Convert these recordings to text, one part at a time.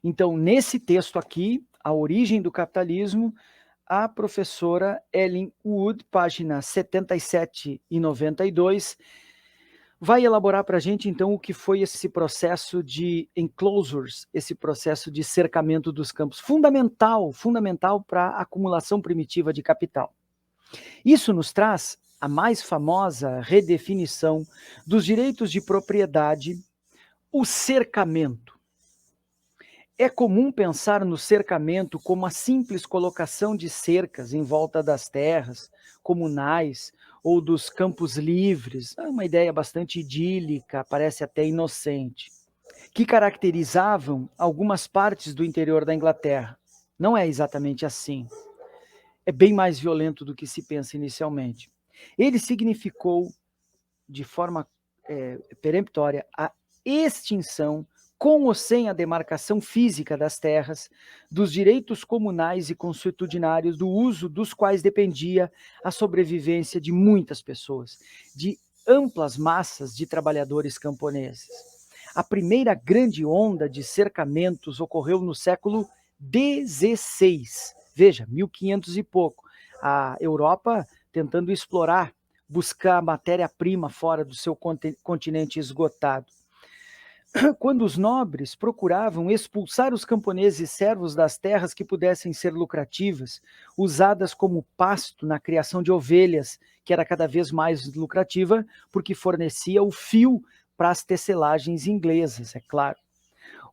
Então, nesse texto aqui, A Origem do Capitalismo, a professora Ellen Wood, página 77 e 92, vai elaborar para a gente, então, o que foi esse processo de enclosures, esse processo de cercamento dos campos, fundamental para a acumulação primitiva de capital. Isso nos traz a mais famosa redefinição dos direitos de propriedade, o cercamento. É comum pensar no cercamento como a simples colocação de cercas em volta das terras comunais ou dos campos livres, é uma ideia bastante idílica, parece até inocente, que caracterizavam algumas partes do interior da Inglaterra. Não é exatamente assim. É bem mais violento do que se pensa inicialmente. Ele significou, de forma peremptória, a extinção, com ou sem a demarcação física das terras, dos direitos comunais e consuetudinários, do uso dos quais dependia a sobrevivência de muitas pessoas, de amplas massas de trabalhadores camponeses. A primeira grande onda de cercamentos ocorreu no século XVI, veja, 1500 e pouco, a Europa tentando explorar, buscar matéria-prima fora do seu continente esgotado. Quando os nobres procuravam expulsar os camponeses servos das terras que pudessem ser lucrativas, usadas como pasto na criação de ovelhas, que era cada vez mais lucrativa, porque fornecia o fio para as tecelagens inglesas, é claro.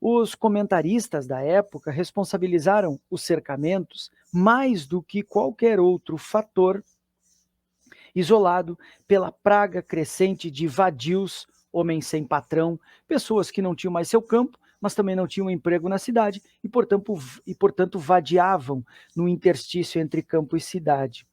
Os comentaristas da época responsabilizaram os cercamentos mais do que qualquer outro fator isolado pela praga crescente de vadios, homens sem patrão, pessoas que não tinham mais seu campo, mas também não tinham emprego na cidade portanto vadiavam no interstício entre campo e cidade.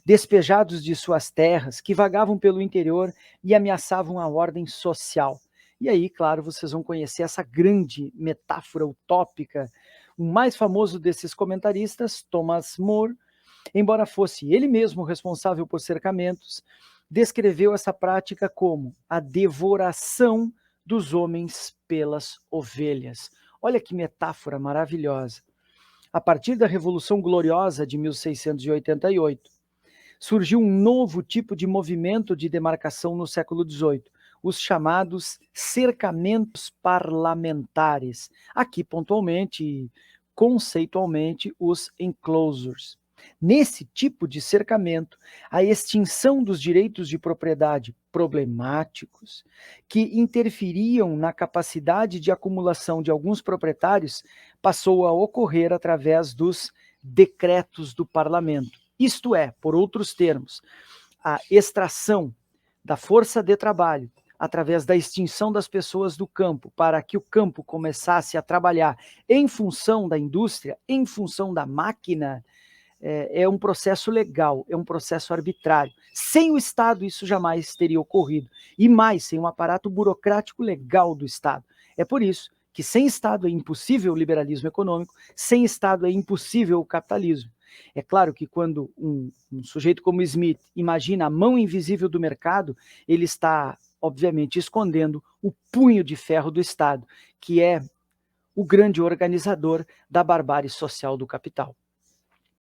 Despejados de suas terras, que vagavam pelo interior e ameaçavam a ordem social. E aí, claro, vocês vão conhecer essa grande metáfora utópica. O mais famoso desses comentaristas, Thomas More, embora fosse ele mesmo responsável por cercamentos, descreveu essa prática como a devoração dos homens pelas ovelhas. Olha que metáfora maravilhosa. A partir da Revolução Gloriosa de 1688, surgiu um novo tipo de movimento de demarcação no século XVIII, os chamados cercamentos parlamentares. Aqui, pontualmente, conceitualmente, os enclosures. Nesse tipo de cercamento, a extinção dos direitos de propriedade problemáticos, que interferiam na capacidade de acumulação de alguns proprietários, passou a ocorrer através dos decretos do parlamento. Isto é, por outros termos, a extração da força de trabalho através da extinção das pessoas do campo, para que o campo começasse a trabalhar em função da indústria, em função da máquina, é um processo legal, é um processo arbitrário. Sem o Estado, isso jamais teria ocorrido. E mais, sem um aparato burocrático legal do Estado. É por isso que sem Estado é impossível o liberalismo econômico, sem Estado é impossível o capitalismo. É claro que quando um sujeito como Smith imagina a mão invisível do mercado, ele está, obviamente, escondendo o punho de ferro do Estado, que é o grande organizador da barbárie social do capital.